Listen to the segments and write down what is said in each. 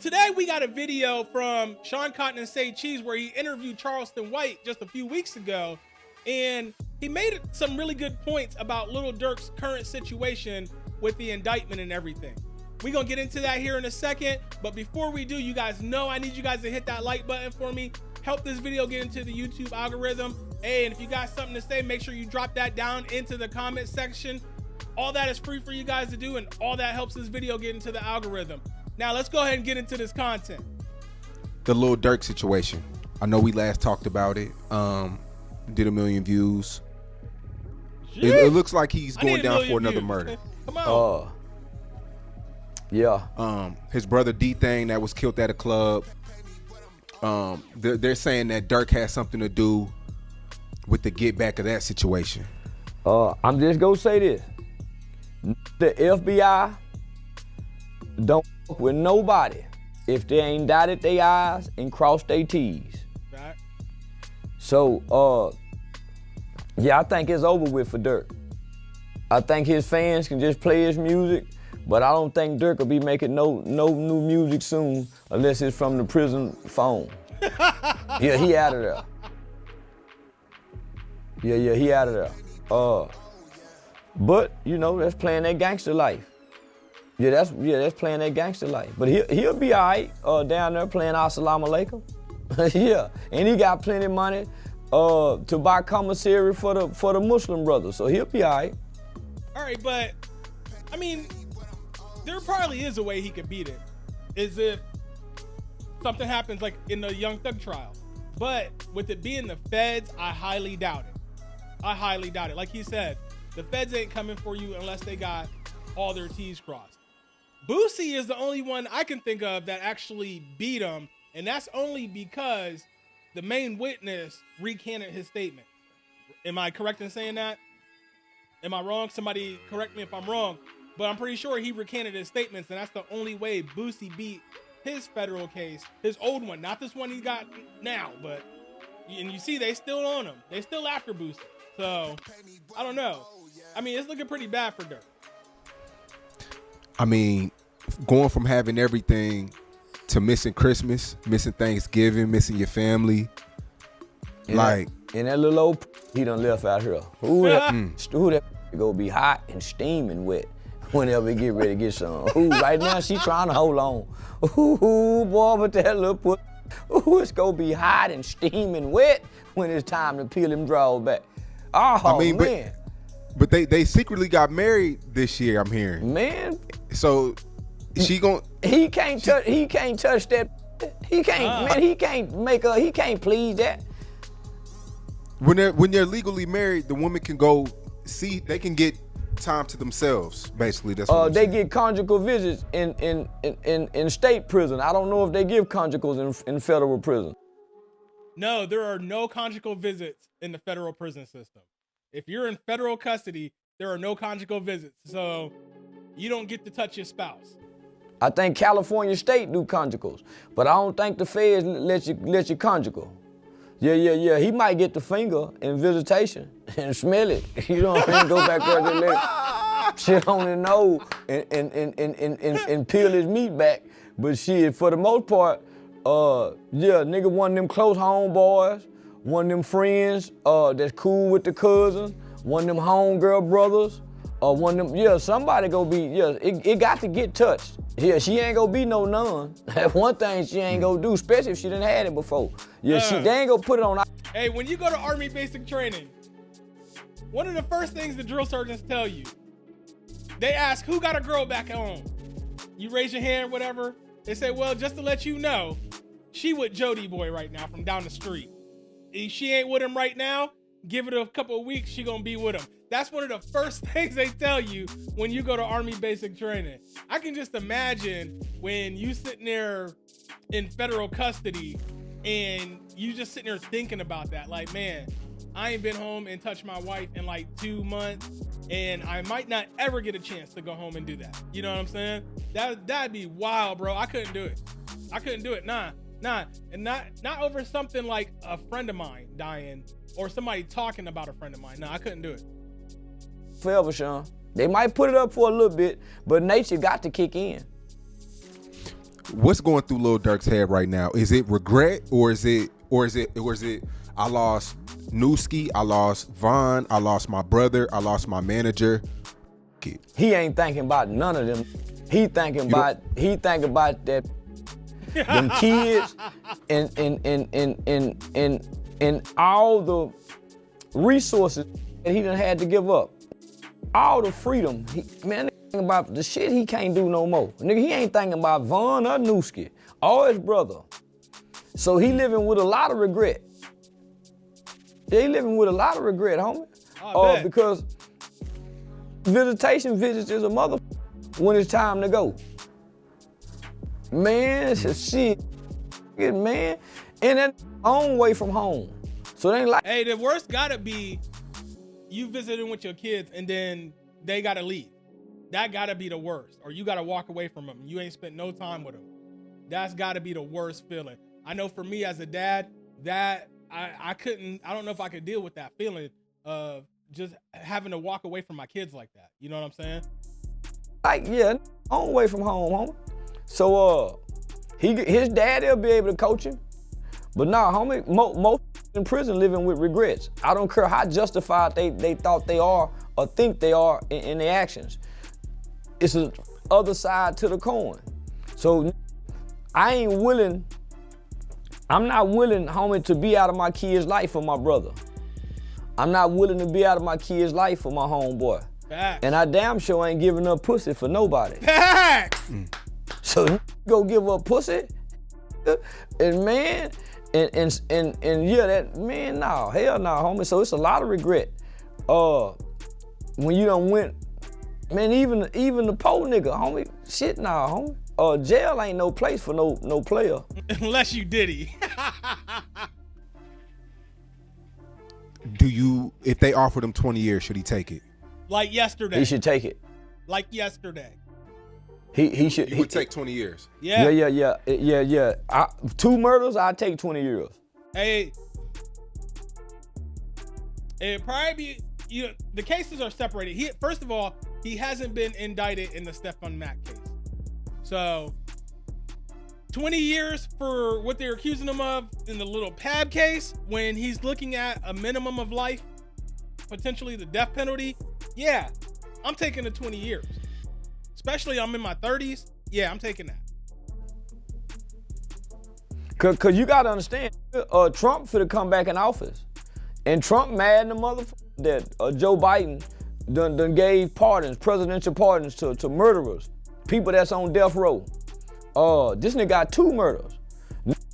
Today we got a video from Sean Cotton and Say Cheese where he interviewed Charleston White just a few weeks ago, and he made some really good points about Lil Durk's current situation with the indictment and everything. We're gonna get into that here in a second, but before we do, you guys know I need you guys to hit that like button for me. Help this video get into the YouTube algorithm. Hey, and if you got something to say, make sure you drop that down into the comment section. All that is free for you guys to do, and all that helps this video get into the algorithm. Now let's go ahead and get into this content. The Lil Durk situation. I know we last talked about it. Did 1 million views. It looks like he's going down for another murder. Come on. Yeah. His brother D-Thing that was killed at a club. They're saying that Durk has something to do with the get back of that situation. I'm just gonna say this. The FBI don't fuck with nobody if they ain't dotted their I's and crossed their T's. Right. So, yeah, I think it's over with for Durk. I think his fans can just play his music, but I don't think Durk will be making no new music soon unless it's from the prison phone. Yeah, he out of there. Yeah, he out of there. But you know, that's playing that gangster life. Yeah, that's playing that gangster life. But he'll be all right down there playing Assalamu Alaikum. Yeah, and he got plenty of money to buy commissary for the Muslim brothers, so he'll be all right. All right, but I mean, there probably is a way he could beat it, is if something happens like in the Young Thug trial. But with it being the feds, I highly doubt it. I highly doubt it. Like he said, the feds ain't coming for you unless they got all their T's crossed. Boosie is the only one I can think of that actually beat him, and that's only because the main witness recanted his statement. Am I correct in saying that? Am I wrong? Somebody correct me if I'm wrong, but I'm pretty sure he recanted his statements, and that's the only way Boosie beat his federal case, his old one, not this one he got now, but, and you see they still on him. They still after Boosie. So, I don't know. I mean, it's looking pretty bad for Durk. I mean, going from having everything to missing Christmas, missing Thanksgiving, missing your family. And like, and that little old he done left out here. Who that gonna be hot and steaming wet whenever he get ready to get some. Ooh, right now she trying to hold on. Ooh, boy, but that little put. Ooh, it's gonna be hot and steaming wet when it's time to peel them drawers back. Oh, I mean, man. But they secretly got married this year, I'm hearing. Man. So she gon' he can't touch that. He can't, man, he can't please that. When they're legally married, the woman can go see, they can get time to themselves, basically. That's what they get conjugal visits in state prison. I don't know if they give conjugals in federal prison. No, there are no conjugal visits in the federal prison system. If you're in federal custody, there are no conjugal visits, so you don't get to touch your spouse. I think California state do conjugals, but I don't think the feds let you conjugal. Yeah. He might get the finger in visitation and smell it. You know what I mean? Go back there and let shit on his nose and peel his meat back. But shit, for the most part, nigga, one of them close homeboys, one of them friends that's cool with the cousins, one of them homegirl brothers, one of them, somebody gonna be, it got to get touched. Yeah, she ain't gonna be no nun. That's one thing she ain't gonna do, especially if she done had it before. Yeah, they ain't gonna put it on. Hey, when you go to Army basic training, one of the first things the drill sergeants tell you, they ask, who got a girl back home? You raise your hand, whatever. They say, well, just to let you know, she with Jody boy right now from down the street. If she ain't with him right now, give it a couple of weeks, she gonna be with him. That's one of the first things they tell you when you go to Army basic training. I can just imagine when you sitting there in federal custody and you just sitting there thinking about that. Like, man, I ain't been home and touched my wife in like 2 months, and I might not ever get a chance to go home and do that. You know what I'm saying? That'd be wild, bro. I couldn't do it. Nah. And not over something like a friend of mine dying or somebody talking about a friend of mine. Nah, I couldn't do it. Forever, Sean. They might put it up for a little bit, but nature got to kick in. What's going through Lil Durk's head right now? Is it regret or is it I lost Newski, I lost Vaughn, I lost my brother, I lost my manager. He ain't thinking about none of them. He thinking about that them kids and all the resources that he done had to give up. All the freedom. Man, thinking about the shit he can't do no more. Nigga, he ain't thinking about Vaughn or Newski or his brother. So he living with a lot of regret. Yeah, he living with a lot of regret, homie. Because visitation visits is a mother when it's time to go. Man, it's a shit, man. And that own way from home. So they ain't like. Hey, the worst gotta be you visiting with your kids and then they gotta leave. That gotta be the worst. Or you gotta walk away from them. You ain't spent no time with them. That's gotta be the worst feeling. I know for me as a dad, that I don't know if I could deal with that feeling of just having to walk away from my kids like that. You know what I'm saying? Like, yeah, own way from home, homie. So his dad'll be able to coach him. But nah, homie, most in prison living with regrets. I don't care how justified they thought they are or think they are in their actions. It's the other side to the coin. So I'm not willing, homie, to be out of my kid's life for my brother. I'm not willing to be out of my kid's life for my homeboy. Facts. And I damn sure ain't giving up pussy for nobody. Facts. So go give up pussy, and man, and yeah, that man, no, hell no, homie. So it's a lot of regret. When you done went, man, even the poor nigga, homie, shit, nah, homie. Jail ain't no place for no player. Unless you Diddy. If they offered him 20 years, should he take it? Like yesterday. He should take it. Like yesterday. He should. He would take 20 years. Yeah. Yeah. 2 murders, I'd take 20 years. Hey, it'd probably be, the cases are separated. First of all, he hasn't been indicted in the Stephon Mack case. So 20 years for what they're accusing him of in the little Pab case, when he's looking at a minimum of life, potentially the death penalty. Yeah, I'm taking the 20 years. Especially I'm in my 30s. Yeah, I'm taking that. Cause you gotta understand, Trump finna come back in office. And Trump mad in the motherfucker that Joe Biden done gave pardons, presidential pardons to murderers, people that's on death row. This nigga got 2 murders.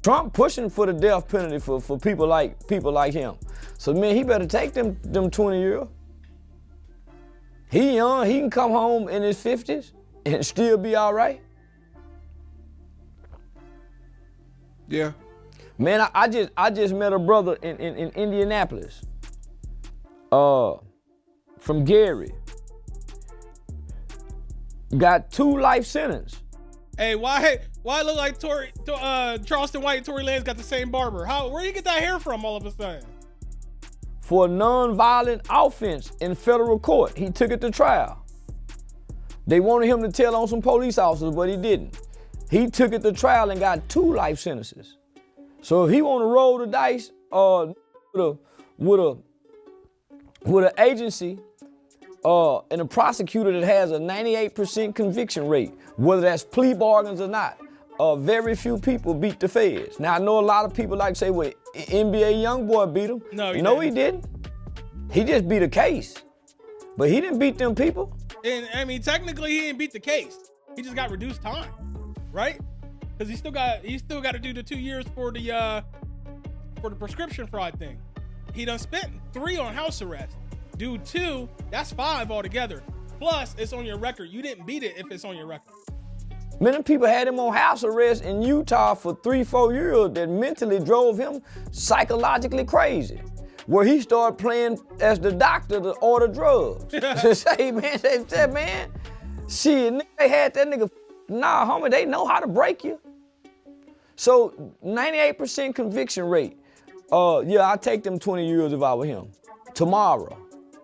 Trump pushing for the death penalty for people like him. So man, he better take them 20 years. He young, he can come home in his 50s and still be all right. Yeah. Man, I just met a brother in Indianapolis. From Gary. Got 2 life sentences. Hey, why look like Charleston White and Tory Lanez got the same barber? Where you get that hair from all of a sudden? For a non-violent offense in federal court. He took it to trial. They wanted him to tell on some police officers, but he didn't. He took it to trial and got 2 life sentences. So if he want to roll the dice with an agency and a prosecutor that has a 98% conviction rate, whether that's plea bargains or not, very few people beat the feds. Now I know a lot of people like to say, well, NBA YoungBoy beat him. No, he didn't. He just beat a case, but he didn't beat them people. And I mean, technically, he didn't beat the case. He just got reduced time, right? Because he still got to do the 2 years for the prescription fraud thing. He done spent 3 on house arrest. Do 2, that's 5 altogether. Plus, it's on your record. You didn't beat it if it's on your record. Many people had him on house arrest in Utah for 3-4 years that mentally drove him psychologically crazy. Where he started playing as the doctor to order drugs. Say, man, shit, they had that nigga. Nah, homie, they know how to break you. So 98% conviction rate. Yeah, I'll take them 20 years if I were him. Tomorrow.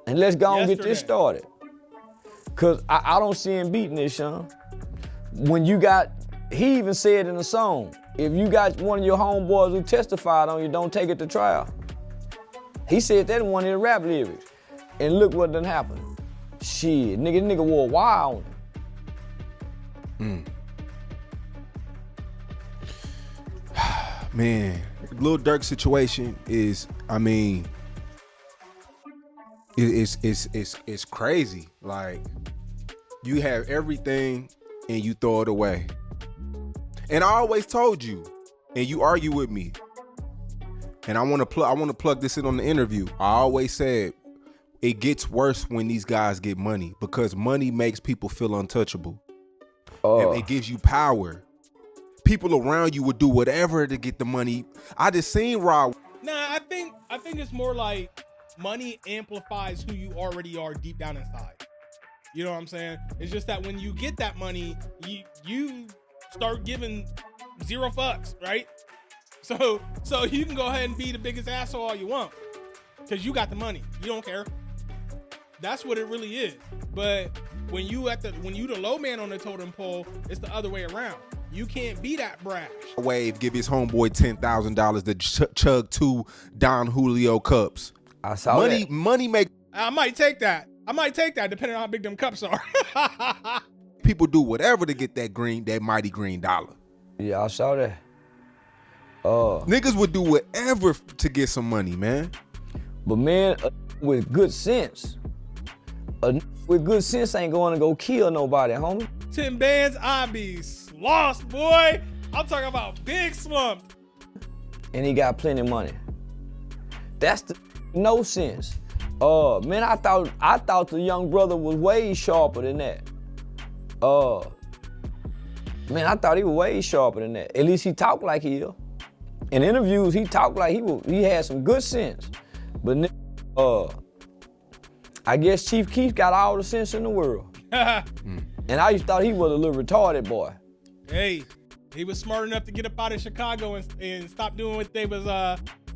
And let's go and get this started. Cause I don't see him beating this, Sean. When you got He even said in the song, if you got one of your homeboys who testified on you, don't take it to trial. He said that in one of the rap lyrics. And look what done happened. Shit, nigga wore a wire on him. Man, Lil Durk situation is, I mean, it's crazy. Like, you have everything and you throw it away. And I always told you, and you argue with me, and I want to plug this in on the interview. I always said it gets worse when these guys get money, because money makes people feel untouchable. And it gives you power. People around you would do whatever to get the money. I just seen Rob. Nah, I think it's more like money amplifies who you already are deep down inside. You know what I'm saying? It's just that when you get that money, you start giving zero fucks, right? So you can go ahead and be the biggest asshole all you want, because you got the money. You don't care. That's what it really is. But when you the low man on the totem pole, it's the other way around. You can't be that brash. Wave give his homeboy $10,000 to chug 2 Don Julio cups. I saw that. Money make. I might take that depending on how big them cups are. People do whatever to get that mighty green dollar. Yeah, I saw that. Niggas would do whatever to get some money, man. But man, with good sense, ain't going to go kill nobody, homie. 10 bands, I be lost, boy. I'm talking about big slumped. And he got plenty of money. That's the no sense. Man, I thought the young brother was way sharper than that. Man, I thought he was way sharper than that. At least he talked like he is. In interviews, he talked like he had some good sense. But I guess Chief Keef got all the sense in the world. And I used to thought he was a little retarded boy. Hey, he was smart enough to get up out of Chicago and stop doing what they was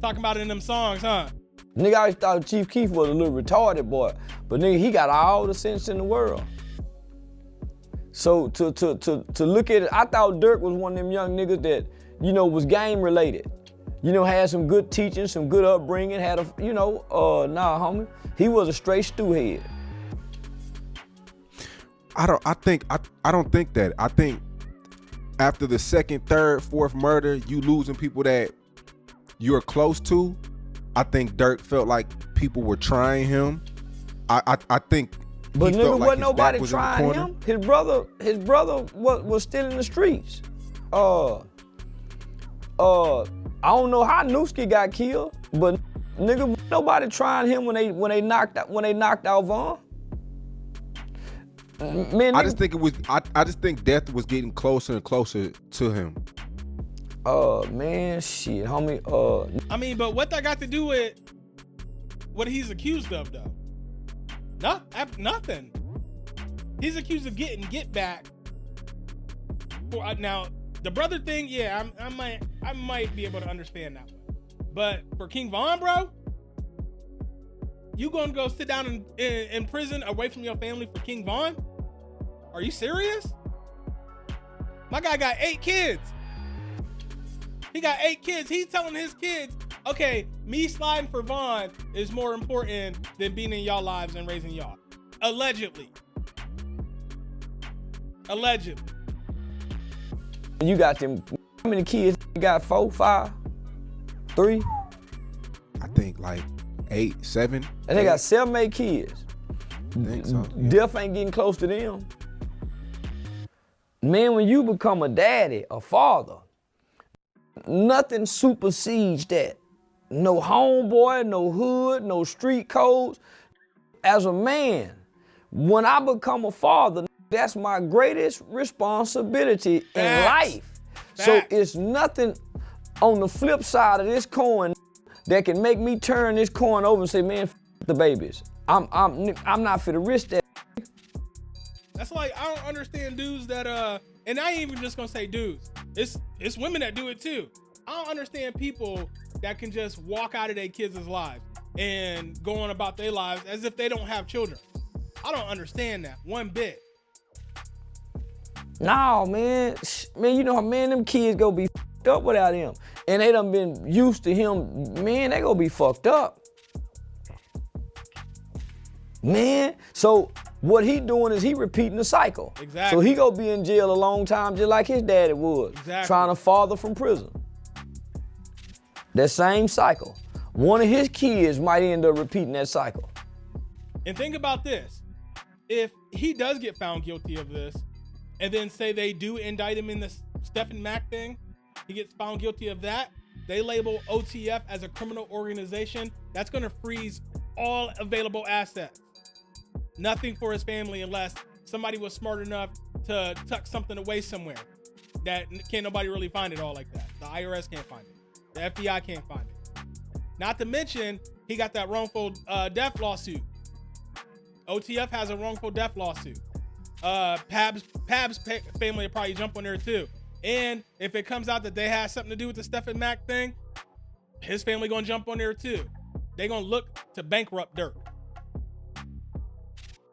talking about in them songs, huh? Nigga, I used to thought Chief Keef was a little retarded boy. But nigga, he got all the sense in the world. So to look at it, I thought Durk was one of them young niggas that, was game related. Had some good teaching, some good upbringing, had a, nah, homie. He was a straight stew head. I don't think that. I think after the second, third, fourth murder, you losing people that you're close to. I think Durk felt like people were trying him. I think. But nigga, like wasn't nobody trying him. His brother was still in the streets. I don't know how Newski got killed, but nigga, nobody trying him when they knocked out Vaughn. Man, I just think death was getting closer and closer to him. Man, shit, homie. I mean, but what that got to do with what he's accused of, though? Nothing. He's accused of getting get back. Now, the brother thing, yeah, I might be able to understand that one. But for King Von, bro, you gonna go sit down in prison away from your family for King Von? Are you serious? My guy got 8 kids. He got 8 kids. He's telling his kids, okay, me sliding for Vaughn is more important than being in y'all lives and raising y'all. Allegedly. You got them, how many kids? You got 4, 5, 3? I think like 8, 7. And they got 7, 8 kids. I think so. Yeah. Death ain't getting close to them. Man, when you become a daddy, a father, nothing supersedes that. No homeboy, no hood, no street codes. As a man, when I become a father, that's my greatest responsibility in life. So it's nothing on the flip side of this coin that can make me turn this coin over and say, man, the babies. I'm not fit to risk that. That's like, I don't understand dudes that and I ain't even just gonna say dudes. It's women that do it too. I don't understand people that can just walk out of their kids' lives and go on about their lives as if they don't have children. I don't understand that one bit. No, man. Man, you know how, man, them kids go be fucked up without him. And they done been used to him. Man, they gonna be fucked up. Man, so what he doing is he repeating the cycle. Exactly. So he gonna be in jail a long time just like his daddy was. Exactly. Trying to father from prison. That same cycle. One of his kids might end up repeating that cycle. And think about this. If he does get found guilty of this, and then say they do indict him in the Stephen Mack thing, he gets found guilty of that, they label OTF as a criminal organization, that's gonna freeze all available assets. Nothing for his family unless somebody was smart enough to tuck something away somewhere that can't nobody really find it all like that. The IRS can't find it. The FBI can't find it. Not to mention, he got that wrongful death lawsuit. OTF has a wrongful death lawsuit. Pab's family will probably jump on there too. And if it comes out that they had something to do with the Stephen Mack thing, his family gonna jump on there too. They gonna look to bankrupt Durk.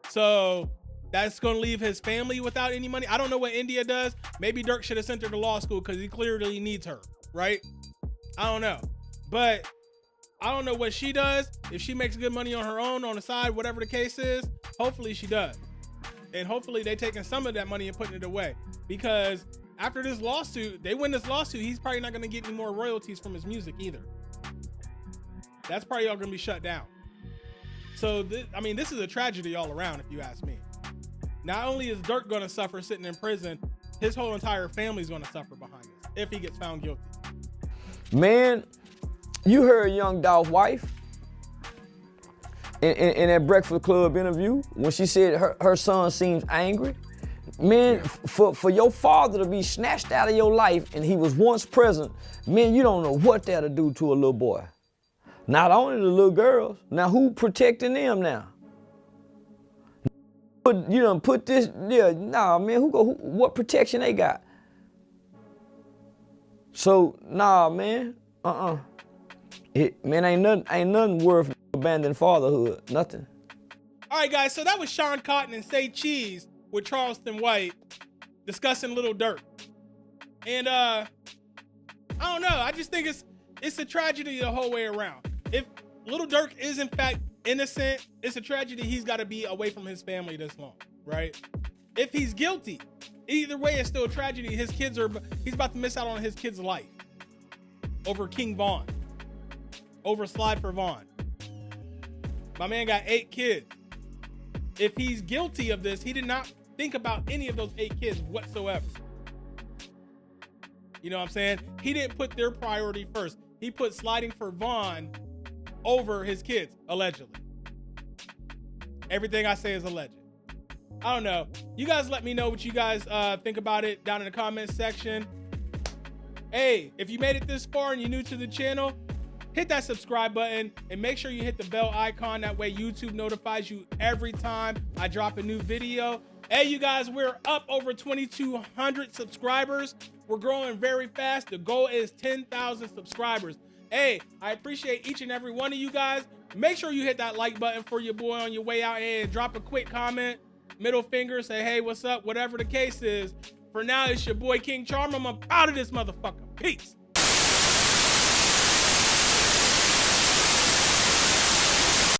So that's gonna leave his family without any money. I don't know what India does. Maybe Durk should have sent her to law school because he clearly needs her, right? I don't know. But I don't know what she does. If she makes good money on her own, on the side, whatever the case is, hopefully she does. And hopefully they taking some of that money and putting it away. Because after this lawsuit, they win this lawsuit, he's probably not gonna get any more royalties from his music either. That's probably all gonna be shut down. So, this is a tragedy all around, if you ask me. Not only is Durk gonna suffer sitting in prison, his whole entire family's gonna suffer behind this if he gets found guilty. Man, you heard young Dolph's wife in that Breakfast Club interview when she said her son seems angry. Man, for your father to be snatched out of your life and he was once present, man, you don't know what that'll do to a little boy. Not only the little girls, now who protecting them now? You done put this, nah, man, what protection they got? So, nah, man, man, ain't nothing worth abandoning fatherhood, nothing. All right, guys, so that was Sean Cotton and Say Cheese with Charleston White discussing Lil Durk. And I don't know, I just think it's a tragedy the whole way around. If Lil Durk is in fact innocent, it's a tragedy he's got to be away from his family this long, right? If he's guilty, either way it's still a tragedy. He's about to miss out on his kid's life over King Von, over Slide for Von. My man got 8 kids. If he's guilty of this, he did not think about any of those 8 kids whatsoever. You know what I'm saying? He didn't put their priority first. He put sliding for Von over his kids, allegedly. Everything I say is alleged. I don't know. You guys let me know what you guys think about it down in the comments section. Hey, if you made it this far and you're new to the channel, hit that subscribe button and make sure you hit the bell icon. That way YouTube notifies you every time I drop a new video. Hey, you guys, we're up over 2,200 subscribers. We're growing very fast. The goal is 10,000 subscribers. Hey, I appreciate each and every one of you guys. Make sure you hit that like button for your boy on your way out and drop a quick comment, middle finger, say, hey, what's up, whatever the case is. For now, it's your boy King Charm. I'm out of this motherfucker. Peace.